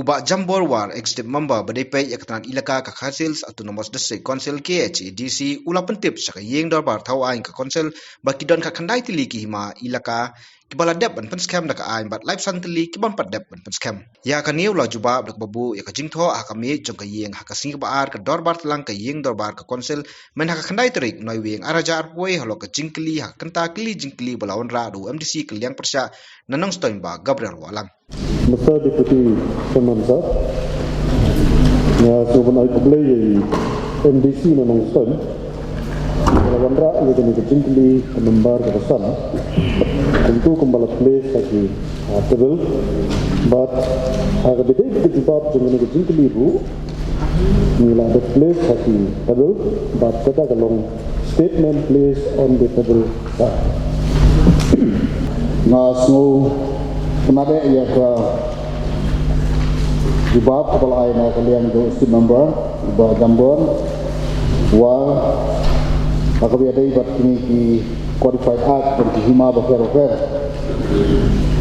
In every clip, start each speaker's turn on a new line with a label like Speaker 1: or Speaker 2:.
Speaker 1: Ubak Jambor war executive member badai yakatan ilaka ka Khasils Autonomous District Council KHDC ula pentip saka yeng darbar thau ain ka council bakidon ka khandai tili ki hima ilaka kibala dep ban scam da ka ain bat life santili kiban pat dep ban scam ya ka new la juba bak babu ya ka jingtho ha ka me jong ka yeng ha ka sing ba ar ka darbar tlang ka yeng darbar ka council men ha ka khandai trik noi weng arajar poi halo ka jingkli ha kanta kli jingkli balawan ra du MDC kaliang persya nanang stoin ba Gabriel walang
Speaker 2: Masa Deputy Pemansa ya sebenarnya kebelah MDC memang son kalau wandra ia kena kecingkli kenembar ke sana tentu kembali place lagi tebel but agak beda kejebab dengan kecingkli bu nila the place lagi tebel but kita kalau statement place on the table
Speaker 3: ngasu kenapa ia ke jubab kepala aina kalian do student member ba Jambor wa akabi ibat kini ki qualified act dan ki hima ba fer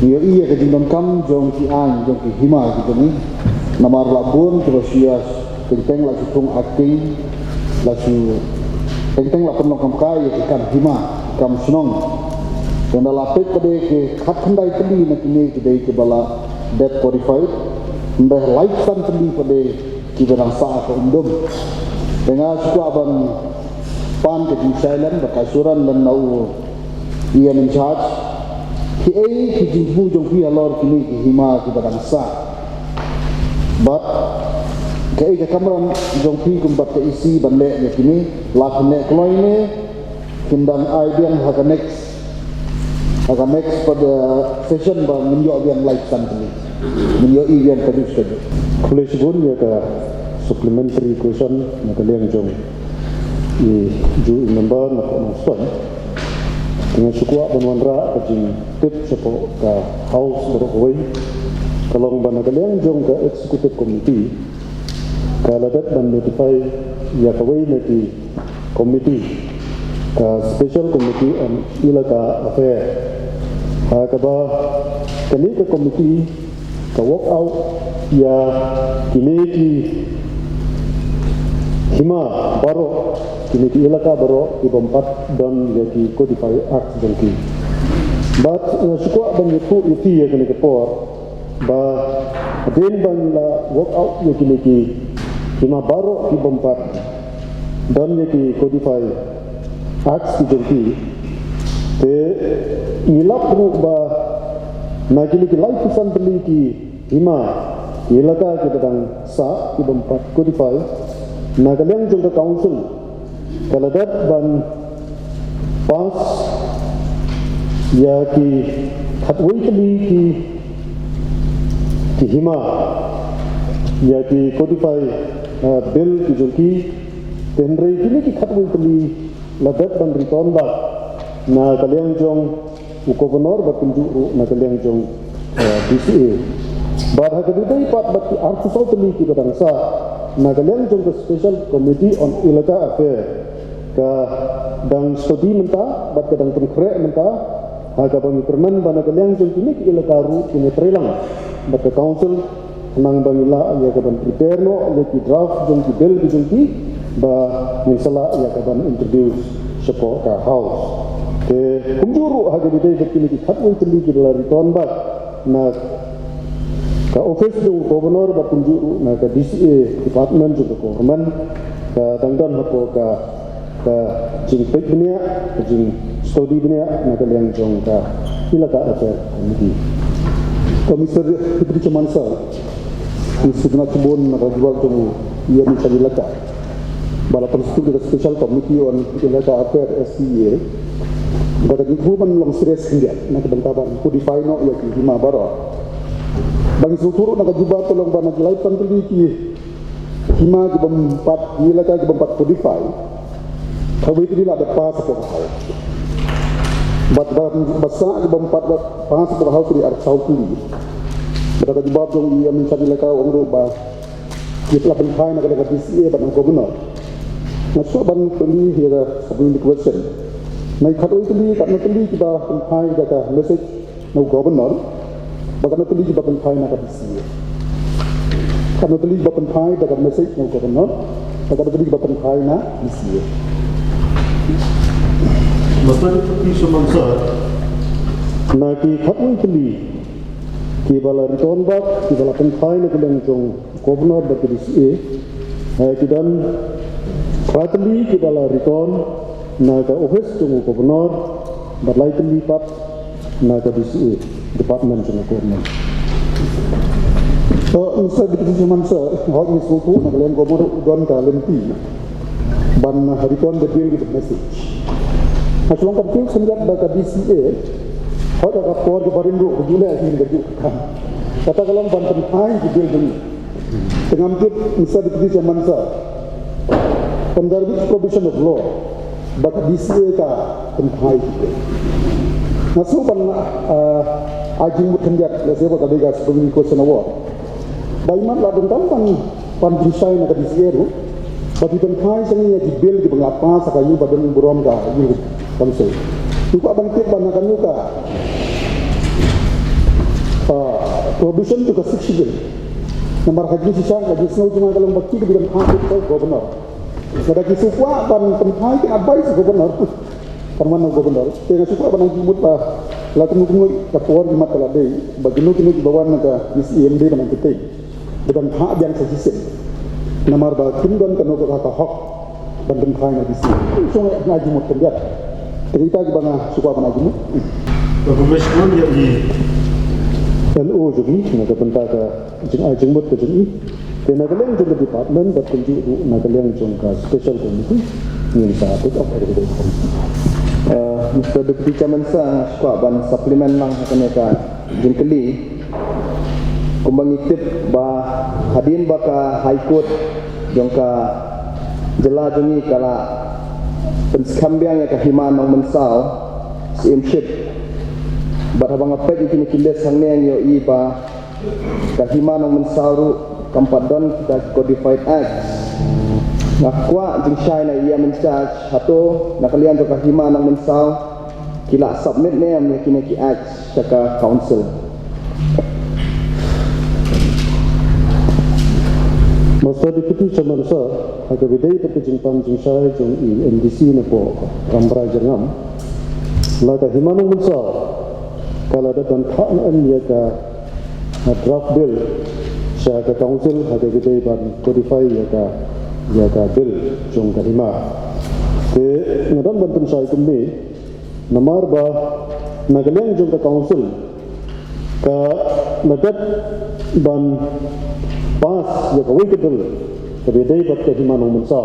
Speaker 3: ia ke jindon kam jong ki an jong ki hima gitu ni namar labun terus ia tenteng la tung acting la su tenteng la penon kam kai ki kan hima kam sunong yang dalam lapik pada ke khandai teli nak ini kedai ke bala debt qualified mbah lifetime teli pada ki barang sah ke undum dengan suku aban pan ke silent bakasuran dan nau ia in charge ki ki jingbu jong pi alor kini ki hima ki barang sah but ke kamran jong pi kumbat ke isi bande ni kini lakne kloine kindang aidian haka next pada session bang menyo yang live sampai menyo yang tadi saja.
Speaker 2: Boleh sebut ya ke supplementary question nak kalian jom i ju number nak nonton dengan suku banwandra kajing tip sepo ke house berkoi kalau bana kalian jom ke executive committee kalau dat ban notify ya kawai nanti committee special committee on ilaka affair kaba kini ke committee ka work out ya kini ki hima baro kini ki ilaka baro ibompat dan ya ki codify act dan ki but suku ban itu ya kini ke por ba den ban la work out ya kini ki hima baro ibompat dan ya ki codify acts ki te ilap ba nagili ki life assembly ki hima ilaka ki badang sa ki bampat codify nagaliang jong council kaladat ban pas ya ki khatwai ki hima ya ki codify bill ki jongki tenrei kini ki khatwai kali ladat ban return ba na kaliang jong ukogonor bat kunjuru na kaliang jong DCA bar hakadai pat bat artisau teli ki badang sa na kaliang jong special committee on ilaka affair ka dang studi menta bat kadang konkret menta haga bang permen bana kaliang jong kini ki ilaka ru kini trelang bat council nang bangila ya ka ban prepare no le ki draft jong ki bill jong ki ba minsala ya ka ban introduce sepo ka house ke kunjuru haga didai bekini ki khatwai teli ki dalam return back na ka office do governor ba kunjuru na ka DCA department juga government ka dangdan hapo ka jing pek dunia ka jing study dunia na ka liang jong ka ilaka affair committee komisar Putri Cemansa sebenarnya kebun na jual jong ia mencari ilaka bala perstu dengan special committee on ilaka affair SCA baga itu man long serius dia nak bentaban codify no ya ki hima baro bagi struktur nak juba tolong bana jelai pantuli ki hima ki bempat ilaka ki bempat codify kawai itu ada pas ko hal bat basa ki bempat pas ko hal di arsau kuli baga juba dong ia mencari ilaka umur ba kita bentai nak ada DCA ban gubernur nak soban tuli ya sebelum di question nay khatoi tuli kat natuli kita penpai kata message no governor bagaimana tuli kita penpai nak disi Karena tadi bapan pai dekat mesej yang gubernur, dekat tadi bapan pai na isi.
Speaker 3: Masa itu semasa.
Speaker 2: Na ki khatun tadi, ki bala return bak, ki bala pai na keleng jong gubernur dekat isi. Ki dan Ratli ki bala return na ka office jong gubernur, balai tadi pat na ka isi department jong gubernur. So, instead of the mansa, how is so cool? Nagalan ko mo doon ka lenti. Ban return the bill with message. Hasilong kapil sanjat baka DCA, how ka for the barindu kujula asin gaju kan. Kata kalam ban pentai di bill ini. Tengamkit instead of the mansa. Under which provision of law, baka DCA ka pentai. Naso ban ajing muthanjat lesebo kadiga sebagai question award. Baiman ladun pan jinsai na kadisiero, bagi pentai sangi di bil di pengapa sakayu badan burom ka yu kamse. Iku abang tik ban kan yuka. Prohibition to kasik Nomor haji sisa haji snow cuma kalau bakti di dalam hati itu gubernur. Kada kisukwa ban pentai ke abai si gubernur. Karena gubernur, tengah suka ban jimut lah. Lalu mungkin kapuan di mata ladai, bagi nu kini di bawah naga IMD ban kita. Dengan hak yang sesisip, namar batin dan kena kata hak dan bentai na disi. Sungai ngaji mut kendiat. Cerita di bangah suka ngaji mut.
Speaker 3: Profesional jadi.
Speaker 2: LO jadi naga bentai ka jeng mut ke jeng. Kena keleng jeng department dan kunci naga keleng jeng ka special committee ni satu of everyday committee.
Speaker 4: Mr. Deputy Chairman sa suka ban suplemen lang kena ka jeng keli. Kumbang itip ba hadin baka high court jongka jela jungi kala penskambiang ya kahima nang mensau simship bat habang apet ikini kiles hangneng yo iba kahima nang mensau ru kampadon kita codified act ngakwa jing syai na ia mencharge hato nakalian jo kahima nang mensau kila submit ne yakini ki act saka council.
Speaker 2: Masa deputy chairman sa aga bidai perkejimpan jinsai jong MDC ne po kambra jengam laga himanong mensa kala dan thak na an ya ka draft bill sa ka council aga bidai ban codify ya ka bill jong ka hima ke ngadan ban sai kumbi namar ba nagaleng jong ka council ka nagat ban pas ya kawai kedel kebedai bat ke himanong mensa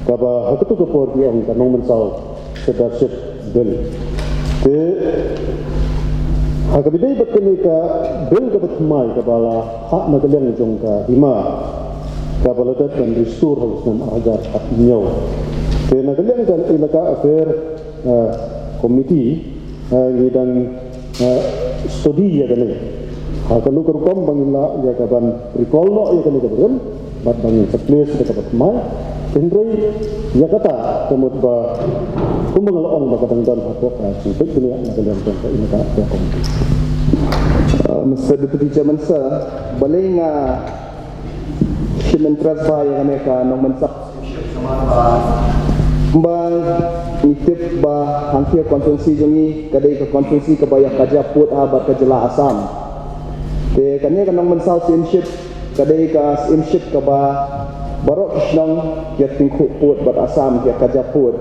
Speaker 2: kaba hakatu ke por di ang kanong mensa sedarship bill ke hakabedai bat ke ka bill ka bat mai kabala hak nagaleng jong ka hima kabala dat dan restore house nam agar hak nyaw ke nagaleng kan ilaka affair committee ngidang studi ya gane kalau kerukam bangila ya kaban recall no ya kali kaban bat bangin place dekat bat mai kendrai ya kata kemud ba kumbangalaong ba kadang dan hapok sipit dunia nagalan kan ini ka ya komite.
Speaker 4: Mr. Deputy Chairman sir balay nga shimentras ba ya kami ka nong mensak ba nitip ba hangkia konferensi jongi kadai ka konferensi kabaya kajaput abat kajela Asam. Te kanya kanang mensal simship kadai ka simship ka ba barok kisnang kia tingku put bat Asam kia kajaput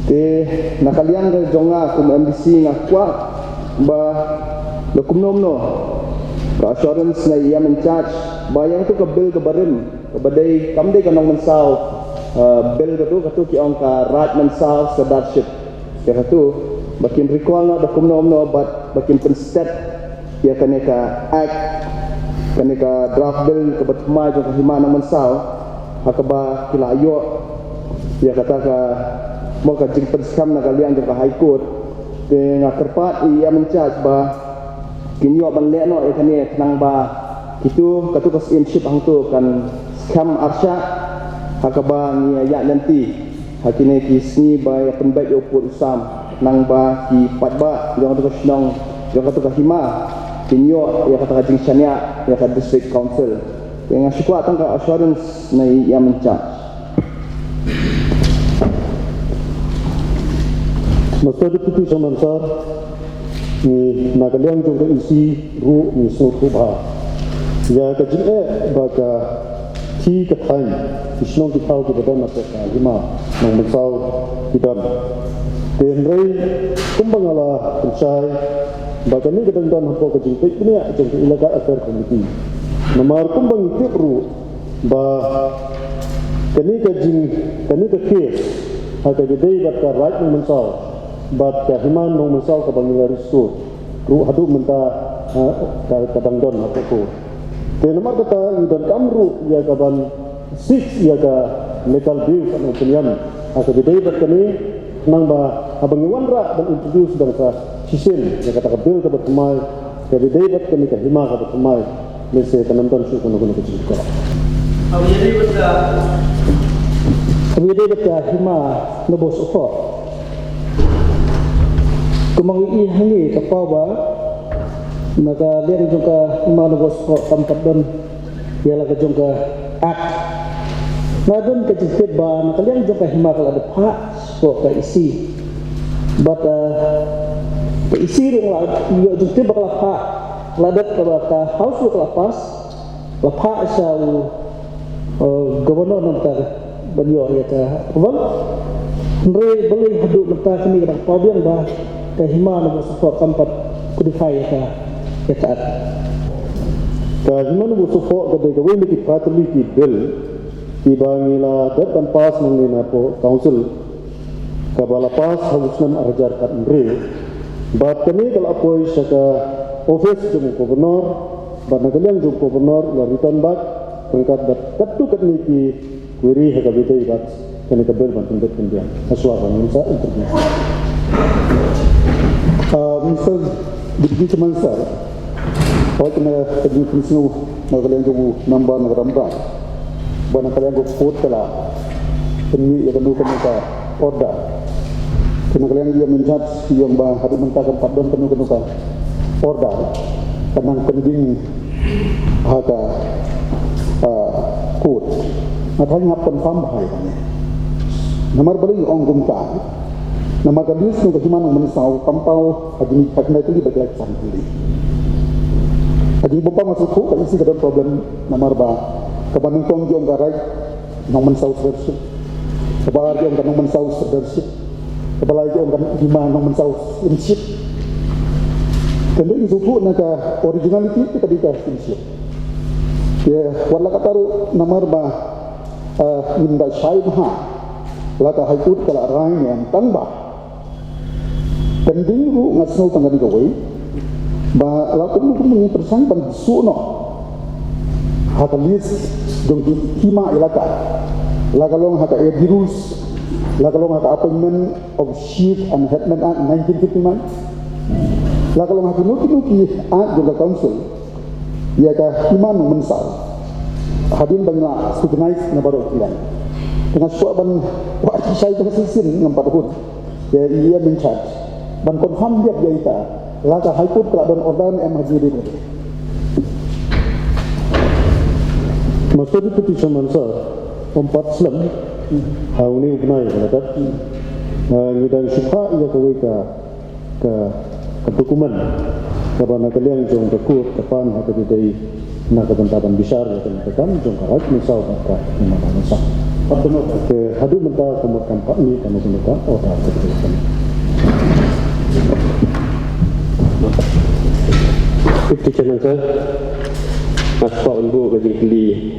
Speaker 4: te nakaliang ka jonga kum MDC nga kwa ba lokumnom no ka assurance na iya mencharge bayang tu ka bill ka barim ka badai kamdai kanang mensal bill katu ki ong ka right mensal sedarship kia katu bakin recall na lokumnom no bat bakin penstet ya kaneka act kaneka draft bill kebat mai jong kahima nang mensau hakaba kila ayo ya kata ka mo ka jing perskam na kalian jong ka high court te ngakerpat ia mencharge ba kinyo ban le no e kane nang ba kitu katu ka simship hang tu kan scam arsha hakaba ni ya nanti hakine ki sni ba ya penbaik yo put usam nang ba ki patba jong tu ka snong jong katu ka hima kinyo ya kata jing syania ya ka district council dengan suku tangka assurance na yang mencak.
Speaker 2: Masa deputi samansar ni nakaliang jong ka isi ru ni so khubha ya ka jin baka thi ka thain isnong ki thau ki badan na ka hima nong mensau kidan ten rei kumbangala pensai baka ni kadang dan hapo ka jin pe ni jong ka ilaka affair committee namar kumbang ti ru ba kani ka case ha ka gede baka right nong mensau bat ka himan nong mensau ka bangilari stu ru hadu menta ka kadang don apa ko te nomor kata dan kamru ya ka ban 6 ya ka legal bill kan opinion aka gede bat kani nang ba abang wanra dan introduce dan ka sisin ya kata ka bill ka batmai ka gede bat kani ka hima ka batmai lese kanam don su kono ko jika awiyede bat hima no bos ofo kumang ihangi kapawa maka liang juga mana bos tempat don ialah kejongka ak nadon kejepit ban kalian juga himak ada pak kok ke isi but ke isi ring lah yo jukti bakal pak ladat ke house lu kelapas lapak sau gubernur nanti banyo ya ta bang Nre boleh haduk mentah kini kadang pabian dah kahima na support tempat kodify ka taat kahima na support ka de gawin ki patli ki bill ki bangila dat dan pas nang na po council ka bala pas hawusnan arjar kat nre bat kami kalau apoi sa ka office jung gubernur bat nagaliang jung gubernur la return back pangkat bat katu kat ni ki query ha ka bidai bat kani ka bill ban tundet kendian aswa ban sa interview misal di Samansar, kalau kena pergi pensiun, nak kalian jauh nambah nak rambang, banyak kalian go vote kala, ini yang kena kena order, kena kalian dia menjat yang bah hari mentah tempat don kena order, tenang pending harga vote, macam apa confirm bahaya, nomor beli orang gumka. Nama gadis nunggu himan menisau kampau hajin hakna itu di bagian sampuli. Hajin bapa masuk tu kalau isi kadang problem nomor ba kebanyakan tong jom garai nong mensau leadership. Kebalar jom kan nong mensau leadership. Kebalar jom kan lima nong mensau leadership. Kendo isu tu naga originality kita dikasih leadership. Ya, wala kataru nomor ba minda syai maha. Laka haikut kala rain yang tangba. Pending ru ngasno tangga di gawai ba lakon lu mengi persang ban suno haka list dong hima ilaka lakalong haka edirus lakalong haka appointment of chief and headman act 1959 lakalong haka nuki act juga council ya ka hima no mensal hadin bangla scrutinize na baru ilan dengan suaban wa kisai ka sisin ng patahun ya iya mencharge ban confirm dia ita laka high court keladon order MHJD ni masa di peti Samansar 4 Islam hauni ugnai kata ngidang syukha ia ke dokumen kabana kalian jong ke court depan atau di nak kebentaban besar ya kan jong karat misal ka masa patno ke hadu menta kemudian pak ni kami minta order keputusan Deputy Chairman sir, aspa unbu kajing kili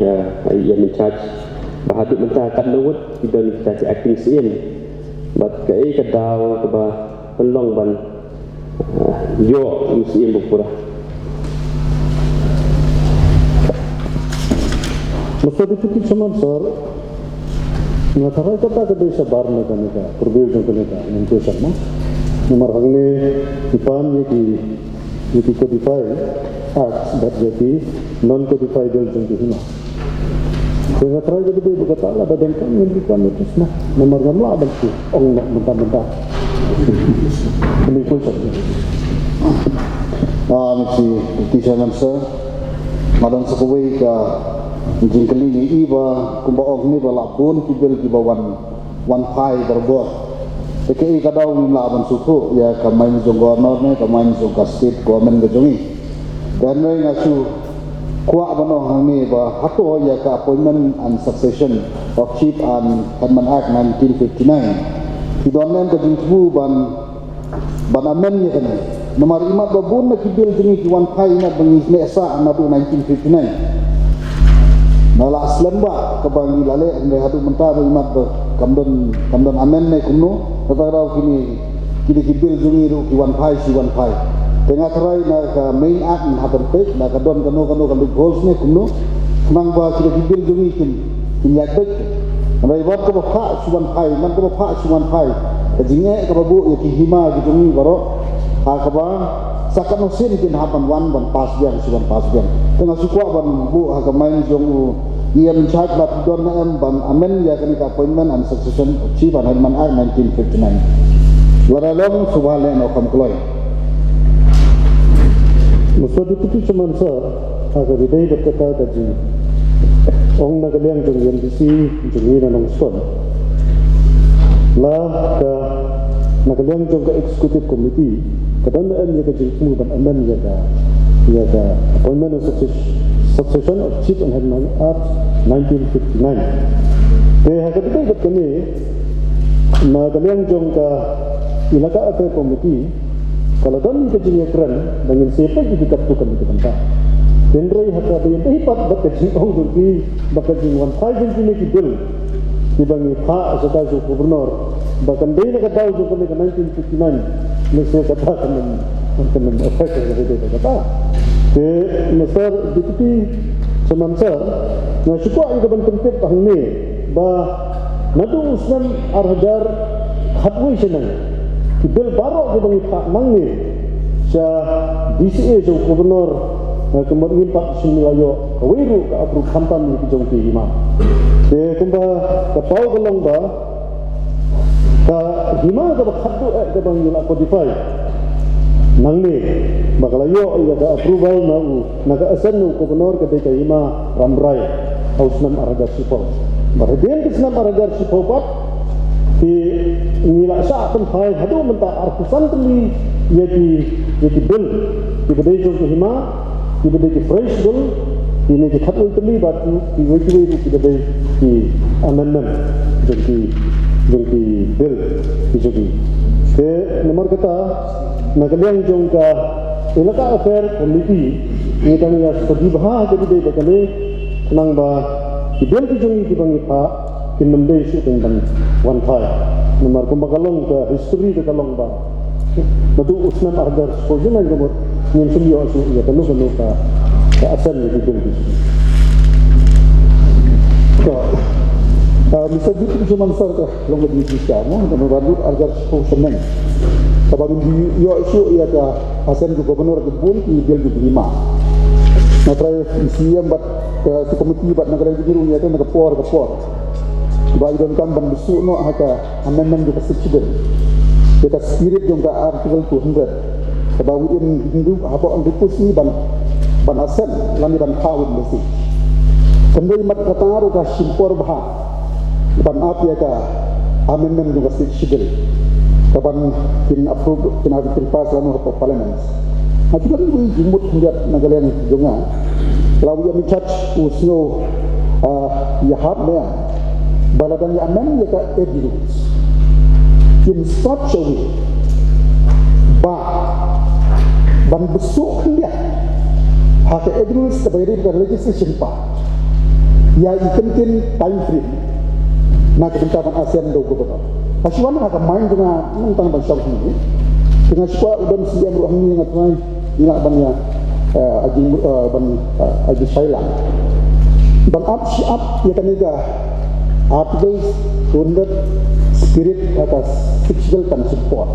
Speaker 2: yang mencharge bahaduk mentah kat lewat kita ni kita acting scene bat kai kadau ke bah pelong ban yo scene bukura masa Deputy Chairman sir ngatarai kata kedai sabar naga perbeza naga untuk sama nomor hangne dipan di codify act that jadi non codified bill jeng hima saya try jadi berkata lah badan kami dipan itu nah nomor gamla ada tu ong nak mentah-mentah ini pun saja
Speaker 3: mesti di sana madang sekawai ka jingkeli ni iba kumbaong ni balapun kibil kiba wan pai berbor. Teki kadau ni laban suku ya kamain jong governor ni kamain jong state government kejongi. Dan ni ngasu kuat bano hang ni ba hato ya ka appointment and succession of chief and headman act 1959. Kidonen ke jingbu ban amen ni kan. Nomor 5 babun na kibil jengi kiwan pai na bangis nesa na 1959. Nala aslemba ke bangi lale ande hadu mentah imat kamdon amen ne kumno tataraw kini kibil jengi ru kiwan pai siwan pai. Tengah terai na ka main act na haber pek na kadon kano kan goals ne kumno nang ba kibil jengi kin yakbek. Rai wat ko ba siwan pai man ko ba siwan pai. Kajinge ka babu yakihima jengi baro hakaba sakat nosin kin hapan wan ban pas biang siwan pas biang tengah sukwa ban bu hakamain jong iam charge bat don am ban amen ya kan appointment and succession of chief and headman act 1959 waralong subhale no kam kloy musto diputi cuman sa aga bidai berkata tadi ong nagaliang jong MDC jong ina nong son la ka nagaliang jong ka executive committee kadang yang kejadian dan aman ya ka appointment and succession of chief and headman act 1959. Te hakati kat kami na kalian jong ka ilaka atau komiti kalau dan kejadian keren dengan siapa jadi kaptukan di tempat. Tendrai hakati yang terhipat bakat jingong durki bakat jingwan sajin kini kidul dibangi pak sebagai gubernur bahkan dia nak tahu juga kami 1959 mesti kata kami apa yang kita kata ke mesar deputi semamsa na syukwa ida ban tempet pang ni ba nadu usnan arhajar khatwi senang kibel baro ke bangi pak mang ni sa DCA jo gubernur kemudian pak similayo kawiru ka apru khampan ni jong ti hima ke kumba kapau golong ba ka hima ka khaddu ka bang yula codify nangni bakalayo ya ka approval na naga asan no gubernur ka de hima ramrai hausnam aragar sipo barden kisnam aragar sipo bat di nila sa akan hai hadu menta arkusan tli yati bil di bedai jong hima di bedai fresh bil ini di khaddu tli bat di weji di bedai di amendment jadi bil jadi ke nomor kata nagaliang jong ka ilaka affair committee ini kami ya seperti bah jadi deh kami nang ba bil jong di bangi pa kinam deh su tentang one five nomor kumbagalong ka history ka kalong ba nadu usnan argar spojina gamot ngin sumyo su ya kanu ka asan di bil bisa gitu cuma besar kah long lebih bisa mo dan rambut agar seneng sababin di yo isu ya ka hasan ke gubernur ke pun di bil di 5 na try isiam bat si komiti bat negara jiru ya kan ngapor ba idon kan ban besu no haka amendment ke subsidi kita spirit jong ka artikel 200 sababin hindu apa ang dipusi ban asen lami ban kawin mesti kendai mat kataru ka simpor bah ban apa ya ka amendment juga sidil kapan kin approve kin pass lalu ke parliament hati kan we jumut hendak nagalian jonga lalu yang charge usno ya hat me baladan ya amendment ya ka edus in such a way ba ban besuk dia hak edus kebayari ke legislation pa ya ikentin time frame na kebentangan ASEAN do gubernur. Pasuan nak main dengan tentang bangsa ini. Dengan suka udam siam ruang ini ngatai ina banyak aji Thailand. Ban up ya kaniga articles 200 spirit atas physical and support.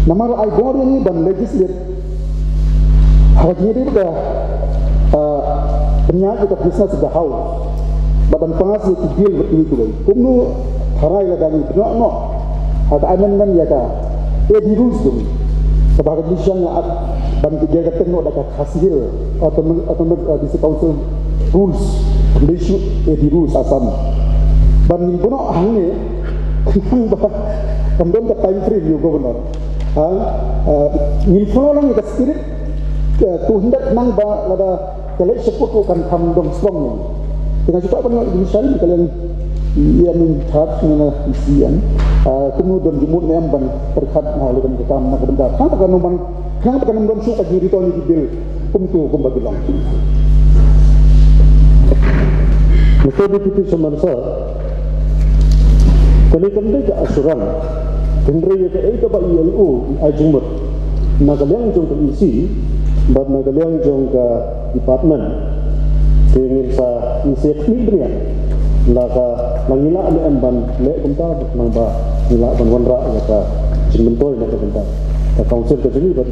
Speaker 3: Namar I bor ini ban legislate hanya dia dah penyakit business the house. Badan pengas itu deal betul itu lagi. Kumnu harai lah dari itu no. Ada amendment ya ka. Di rules tu. Sebagai mission yang ban tiga kata no ada hasil atau di council rules
Speaker 2: Besu ediru sasam. Ban ni bono hangne nang ba kandon ka time frame yo governor. Ni follow lang ka spirit tu hendak nang ba lada kale support ko kan tham dong strong ni. Dengan juga apa ni misalnya kalian yang charge dengan isian kemudian jumut ni amban terkhat halu kan kita nak benda. Hang tak kan nombang suka diri tu ni bil kumtu kumbagi lang. Maka dipilih semasa kali kami ke asuran kendri ke itu ba ILO ajumut nagaliang jong ke isi bab nagaliang jong ke department ingin sa isi knibrian laka langila ali amban le kumta nang ba nila ban wanra ya ka jimentol na ka kumta ka council ke sini ba